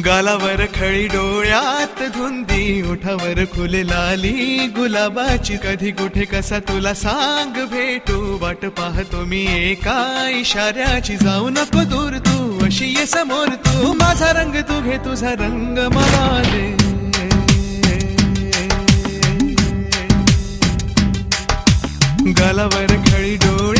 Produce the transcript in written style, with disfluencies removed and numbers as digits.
गालावर खळी डोळ्यात धुंदी, ओठावर फुले लाली गुलाबाची, कधी कुठे कसा तुला सांग भेटू, वाट पाहतो मी एका इशाऱ्याची, जाऊ नको दूर तू अशी ये समोर तू, माझा रंग तू घे तुझा रंग मला दे, गालावर खळी डोळ्यात